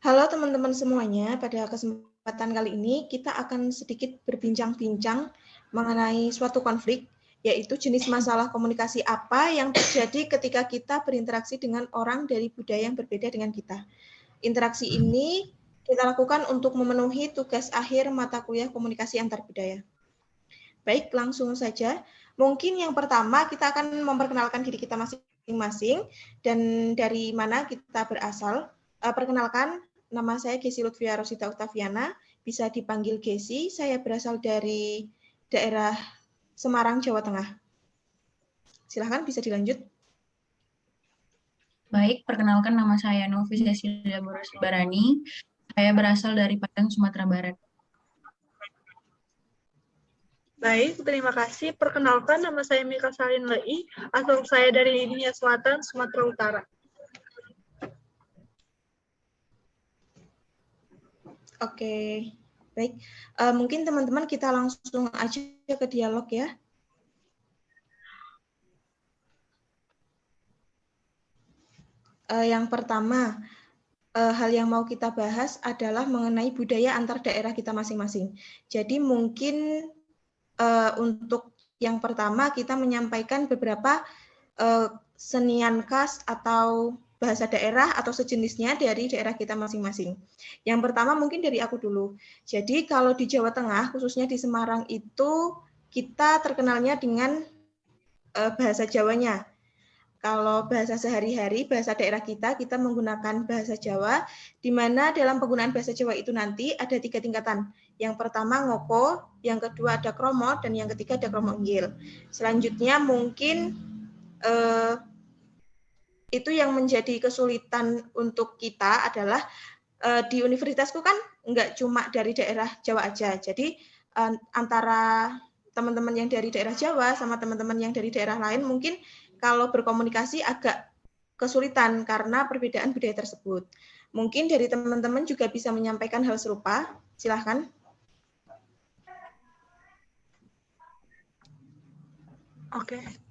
Halo teman-teman semuanya, pada kesempatan kali ini kita akan sedikit berbincang-bincang mengenai suatu konflik, yaitu jenis masalah komunikasi apa yang terjadi ketika kita berinteraksi dengan orang dari budaya yang berbeda dengan kita. Interaksi ini kita lakukan untuk memenuhi tugas akhir mata kuliah komunikasi antar budaya. Baik, langsung saja. Mungkin yang pertama kita akan memperkenalkan diri kita masing-masing dan dari mana kita berasal. Perkenalkan, nama saya Gesi Lutfia Rosita Octaviana, bisa dipanggil Gesi. Saya berasal dari daerah Semarang, Jawa Tengah. Silahkan bisa dilanjut. Baik, perkenalkan nama saya Novi Cecilia Barani. Saya berasal dari Padang, Sumatera Barat. Baik, terima kasih. Perkenalkan, nama saya Mika Salin Lei, asal saya dari Nias Selatan, Sumatera Utara. Oke, baik. Mungkin teman-teman kita langsung aja ke dialog ya. Yang pertama, hal yang mau kita bahas adalah mengenai budaya antar daerah kita masing-masing. Jadi mungkin untuk yang pertama kita menyampaikan beberapa senian khas atau bahasa daerah atau sejenisnya dari daerah kita masing-masing. Yang pertama mungkin dari aku dulu. Jadi kalau di Jawa Tengah, khususnya di Semarang itu kita terkenalnya dengan bahasa Jawanya. Kalau bahasa sehari-hari, bahasa daerah kita menggunakan bahasa Jawa, di mana dalam penggunaan bahasa Jawa itu nanti ada 3 tingkatan. Yang pertama ngoko, yang kedua ada kromo, dan yang ketiga ada kromo enggil. Selanjutnya mungkin itu yang menjadi kesulitan untuk kita adalah di universitasku kan nggak cuma dari daerah Jawa aja. Jadi antara teman-teman yang dari daerah Jawa sama teman-teman yang dari daerah lain mungkin kalau berkomunikasi agak kesulitan karena perbedaan budaya tersebut. Mungkin dari teman-teman juga bisa menyampaikan hal serupa. Silahkan. Oke.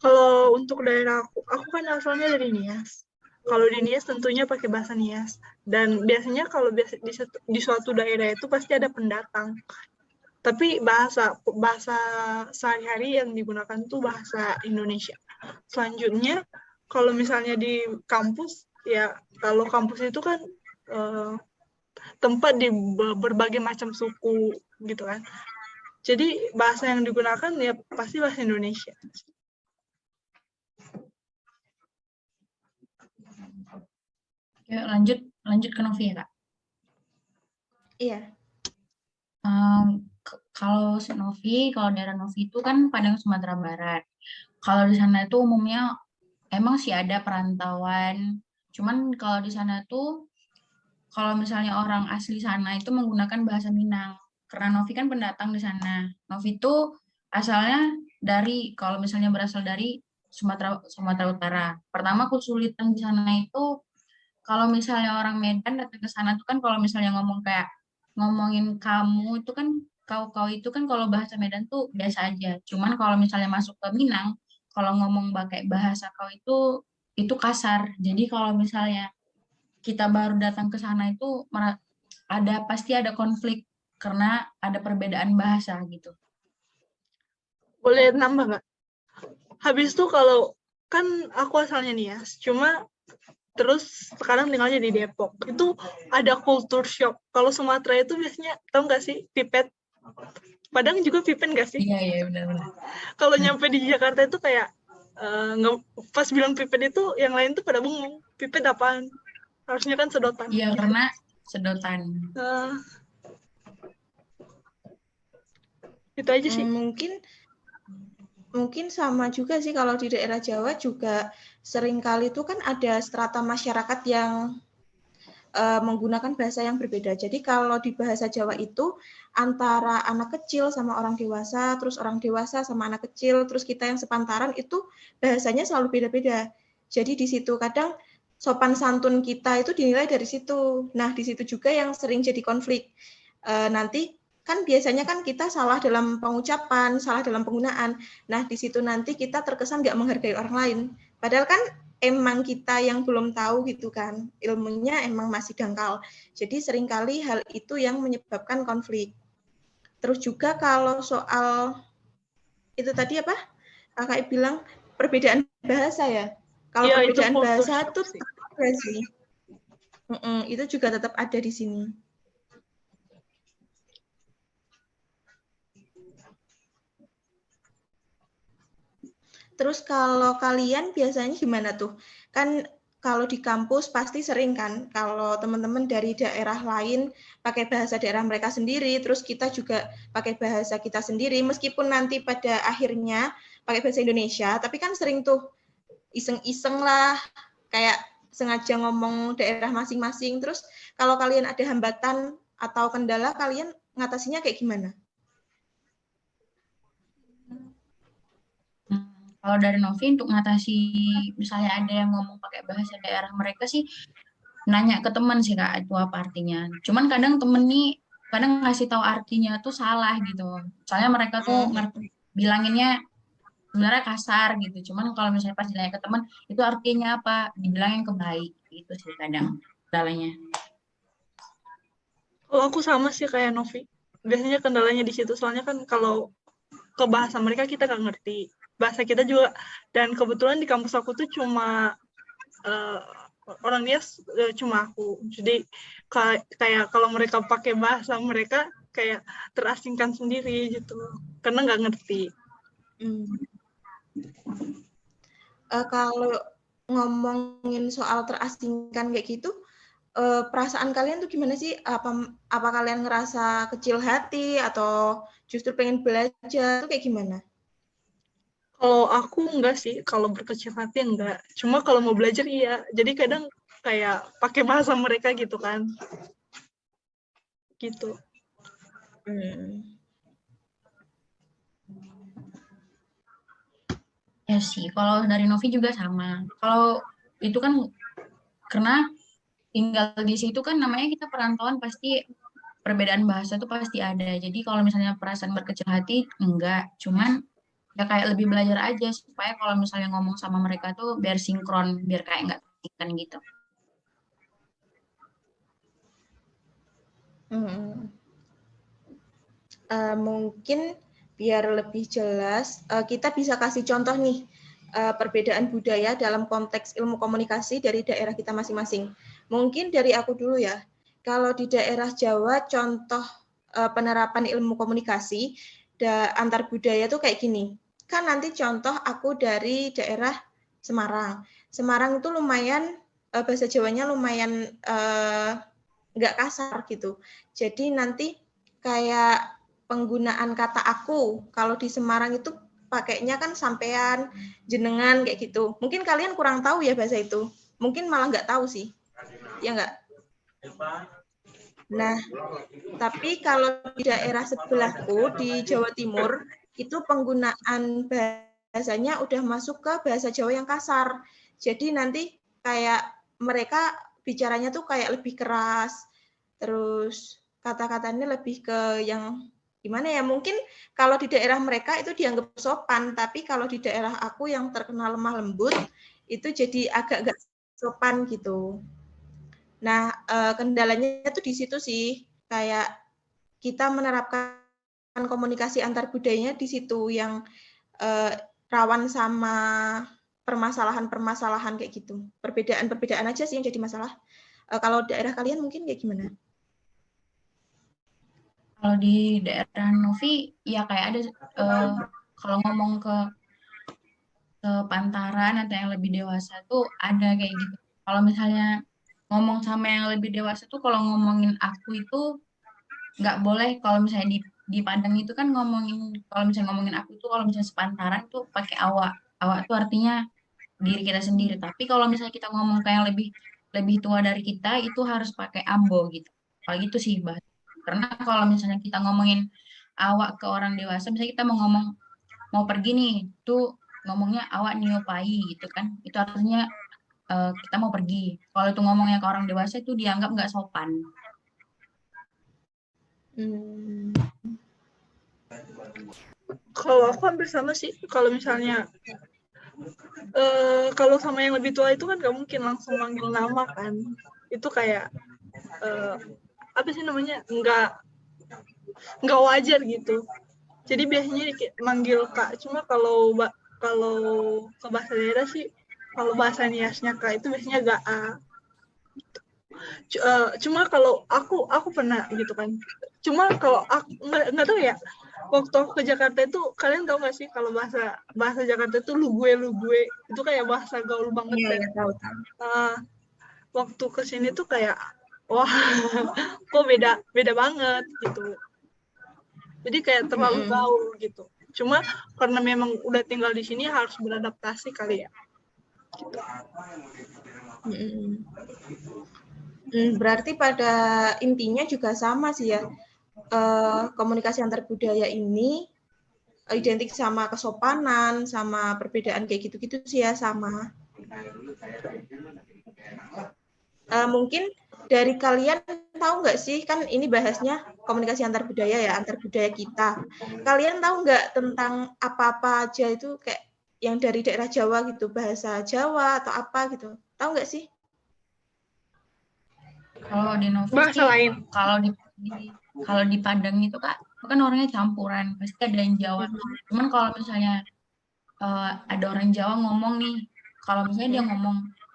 Kalau untuk daerah aku kan asalnya dari Nias. Kalau di Nias tentunya pakai bahasa Nias. Dan biasanya kalau di suatu daerah itu pasti ada pendatang. Tapi bahasa sehari-hari yang digunakan tuh bahasa Indonesia. Selanjutnya, kalau misalnya di kampus, ya kalau kampus itu kan tempat di berbagai macam suku gitu kan. Jadi bahasa yang digunakan ya pasti bahasa Indonesia. Ya, lanjut ke Novi ya, Kak. Iya. Kalau Novi, kalau daerah Novi itu kan Padang, Sumatera Barat. Kalau di sana itu umumnya emang sih ada perantauan. Cuman kalau di sana tuh, kalau misalnya orang asli sana itu menggunakan bahasa Minang. Karena Novi kan pendatang di sana. Novi itu asalnya kalau misalnya berasal dari Sumatera Utara. Pertama kesulitan di sana itu kalau misalnya orang Medan datang ke sana tuh kan kalau misalnya ngomongin kamu itu kan kau itu kan kalau bahasa Medan tuh biasa aja. Cuman kalau misalnya masuk ke Minang, kalau ngomong pakai bahasa kau itu kasar. Jadi kalau misalnya kita baru datang ke sana itu pasti ada konflik karena ada perbedaan bahasa gitu. Boleh nambah nggak? Habis itu kalau kan aku asalnya Nias, cuma terus sekarang tinggalnya di Depok. Itu ada culture shock. Kalau Sumatera itu biasanya, tau nggak sih, pipet? Padang juga pipet nggak sih? Iya, iya, benar-benar. Kalau nyampe di Jakarta itu kayak, pas bilang pipet itu, yang lain tuh pada bengong. Pipet apaan? Harusnya kan sedotan. Iya, Gitu. karena sedotan. Itu aja sih. Mungkin sama juga sih kalau di daerah Jawa juga seringkali itu kan ada strata masyarakat yang menggunakan bahasa yang berbeda. Jadi kalau di bahasa Jawa itu antara anak kecil sama orang dewasa, terus orang dewasa sama anak kecil, terus kita yang sepantaran itu bahasanya selalu beda-beda. Jadi di situ kadang sopan santun kita itu dinilai dari situ. Nah, di situ juga yang sering jadi konflik. Nanti kan biasanya kan kita salah dalam pengucapan, salah dalam penggunaan. Nah, di situ nanti kita terkesan nggak menghargai orang lain. Padahal kan emang kita yang belum tahu gitu kan, ilmunya emang masih dangkal. Jadi seringkali hal itu yang menyebabkan konflik. Terus juga kalau soal itu tadi apa? Kakak bilang perbedaan bahasa ya. Kalau Iya, itu perbedaan culture bahasa shock itu sih. ada sih. Itu juga tetap ada di sini. Terus kalau kalian biasanya gimana tuh? Kan kalau di kampus pasti sering kan kalau teman-teman dari daerah lain pakai bahasa daerah mereka sendiri, terus kita juga pakai bahasa kita sendiri, meskipun nanti pada akhirnya pakai bahasa Indonesia, tapi kan sering tuh iseng-iseng lah, kayak sengaja ngomong daerah masing-masing. Terus kalau kalian ada hambatan atau kendala, kalian ngatasinya kayak gimana? Kalau dari Novi untuk ngatasi misalnya ada yang ngomong pakai bahasa daerah mereka sih nanya ke teman sih Kak itu apa artinya. Cuman kadang temen nih kadang ngasih tahu artinya tuh salah gitu. Soalnya mereka tuh ngerti bilanginnya sebenarnya kasar gitu. Cuman kalau misalnya pas ditanya ke teman itu artinya apa? Dibilang yang kebaik gitu sih kadang kendalanya. Kalau aku sama sih kayak Novi. Biasanya kendalanya di situ, soalnya kan kalau ke bahasa mereka kita nggak ngerti. Bahasa kita juga, dan kebetulan di kampus aku tuh cuma eh, orang Nias, cuma aku. Jadi kayak kalau mereka pakai bahasa mereka kayak terasingkan sendiri gitu, karena nggak ngerti. Kalau ngomongin soal terasingkan kayak gitu, perasaan kalian tuh gimana sih? Apa kalian ngerasa kecil hati atau justru pengen belajar? Tuh kayak gimana? Kalau aku enggak sih, kalau berkecil hati enggak. Cuma kalau mau belajar iya. Jadi kadang kayak pakai bahasa mereka gitu kan. Gitu. Ya sih, kalau dari Novi juga sama. Kalau itu kan karena tinggal di situ kan namanya kita perantauan pasti perbedaan bahasa itu pasti ada. Jadi kalau misalnya perasaan berkecil hati enggak, cuman ya kayak lebih belajar aja supaya kalau misalnya ngomong sama mereka tuh biar sinkron, biar kayak enggak kan gitu. Mungkin biar lebih jelas, kita bisa kasih contoh nih perbedaan budaya dalam konteks ilmu komunikasi dari daerah kita masing-masing. Mungkin dari aku dulu ya. Kalau di daerah Jawa, contoh penerapan ilmu komunikasi antar budaya tuh kayak gini. Kan nanti contoh aku dari daerah Semarang. Semarang itu lumayan bahasa Jawanya lumayan nggak kasar gitu. Jadi nanti kayak penggunaan kata aku kalau di Semarang itu pakainya kan sampean, jenengan kayak gitu. Mungkin kalian kurang tahu ya bahasa itu. Mungkin malah nggak tahu sih. Ya nggak? Nah, tapi kalau di daerah sebelahku di Jawa Timur itu penggunaan bahasanya udah masuk ke bahasa Jawa yang kasar. Jadi nanti kayak mereka bicaranya tuh kayak lebih keras. Terus kata-katanya lebih ke yang gimana ya? Mungkin kalau di daerah mereka itu dianggap sopan, tapi kalau di daerah aku yang terkenal lemah lembut itu jadi agak-agak sopan gitu. Nah, kendalanya tuh di situ sih, kayak kita menerapkan komunikasi antar budayanya di situ yang rawan sama permasalahan-permasalahan kayak gitu. Perbedaan-perbedaan aja sih yang jadi masalah. Kalau daerah kalian mungkin kayak gimana? Kalau di daerah Novi ya kayak ada kalau ngomong ke pantaran atau yang lebih dewasa tuh ada kayak gitu. Kalau misalnya ngomong sama yang lebih dewasa tuh kalau ngomongin aku itu nggak boleh kalau misalnya di Padang itu kan ngomongin kalau misalnya ngomongin aku tuh kalau misalnya sepantaran tuh pakai awak. Awak tuh artinya diri kita sendiri. Tapi kalau misalnya kita ngomong ke yang lebih lebih tua dari kita itu harus pakai ambo gitu. Kalau gitu sih bahas. Karena kalau misalnya kita ngomongin awak ke orang dewasa, misalnya kita mau ngomong mau pergi nih, tuh ngomongnya awak niopai gitu kan. Itu artinya kita mau pergi. Kalau itu ngomongnya ke orang dewasa itu dianggap nggak sopan. Kalau aku hampir sama sih. Kalau misalnya kalau sama yang lebih tua itu kan nggak mungkin langsung manggil nama kan. Itu kayak apa sih namanya, nggak wajar gitu. Jadi biasanya manggil Kak. Cuma kalau ke bahasa daerah sih, kalau bahasa Niasnya Kak itu biasanya gak A. Cuma kalau aku pernah gitu kan. Cuma kalau aku nggak tahu ya. Waktu aku ke Jakarta itu, kalian tahu nggak sih kalau bahasa Jakarta itu lu gue itu kayak bahasa gaul banget Iya, kan. ya, tahu. Waktu kesini tuh kayak wah kok beda banget gitu. Jadi kayak terlalu gaul gitu. Cuma karena memang udah tinggal di sini harus beradaptasi kali ya. Gitu. Berarti pada intinya juga sama sih ya. Komunikasi antar budaya ini identik sama kesopanan, sama perbedaan kayak gitu-gitu sih ya, sama. Mungkin dari kalian tahu nggak sih, kan ini bahasnya komunikasi antar budaya ya, antar budaya kita. Kalian tahu nggak tentang apa-apa aja itu kayak yang dari daerah Jawa gitu, bahasa Jawa atau apa gitu? Tahu nggak sih? Kalau di Novi Bahasa sih, lain. kalau di Padang itu Kak, itu kan orangnya campuran, pasti ada yang Jawa. Cuman kalau misalnya ada orang Jawa ngomong nih, kalau misalnya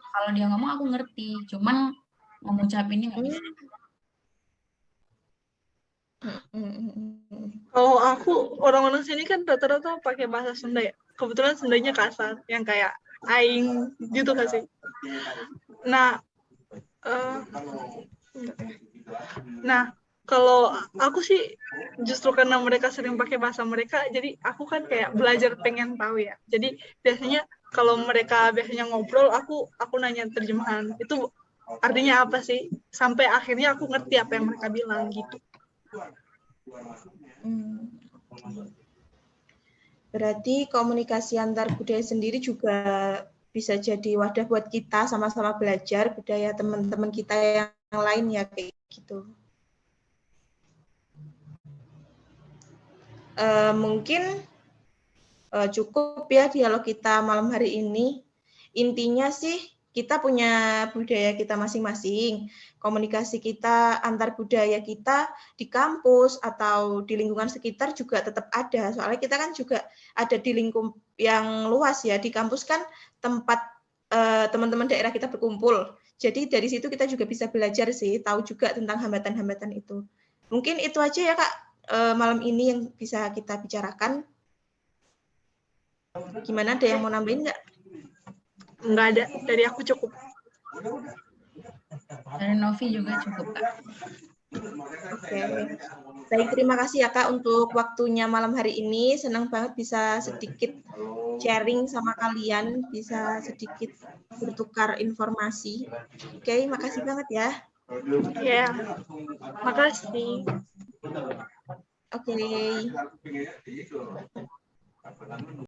kalau dia ngomong aku ngerti, cuman ngucapinnya nggak bisa. Kalau aku, orang-orang sini kan rata-rata pakai bahasa Sunda ya. Kebetulan Sundanya kasar, yang kayak aing gitu kan sih. Nah, kalau aku sih justru karena mereka sering pakai bahasa mereka, jadi aku kan kayak belajar pengen tahu ya. Jadi biasanya kalau mereka biasanya ngobrol, aku nanya terjemahan. Itu artinya apa sih? Sampai akhirnya aku ngerti apa yang mereka bilang gitu. Berarti komunikasi antar budaya sendiri juga bisa jadi wadah buat kita sama-sama belajar budaya teman-teman kita yang lain ya, kayak gitu. Mungkin cukup ya dialog kita malam hari ini. Intinya sih kita punya budaya kita masing-masing. Komunikasi kita antar budaya kita di kampus atau di lingkungan sekitar juga tetap ada. Soalnya kita kan juga ada di lingkup yang luas ya. Di kampus kan tempat teman-teman daerah kita berkumpul. Jadi dari situ kita juga bisa belajar sih, tahu juga tentang hambatan-hambatan itu. Mungkin itu aja ya Kak, malam ini yang bisa kita bicarakan. Gimana, ada yang mau nambahin nggak? Nggak ada, dari aku cukup. Dari Novi juga cukup Kak. Oke. Baik, terima kasih ya Kak untuk waktunya malam hari ini. Senang banget bisa sedikit sharing sama kalian, bisa sedikit bertukar informasi. Oke, makasih banget ya. Ya, makasih. Oke.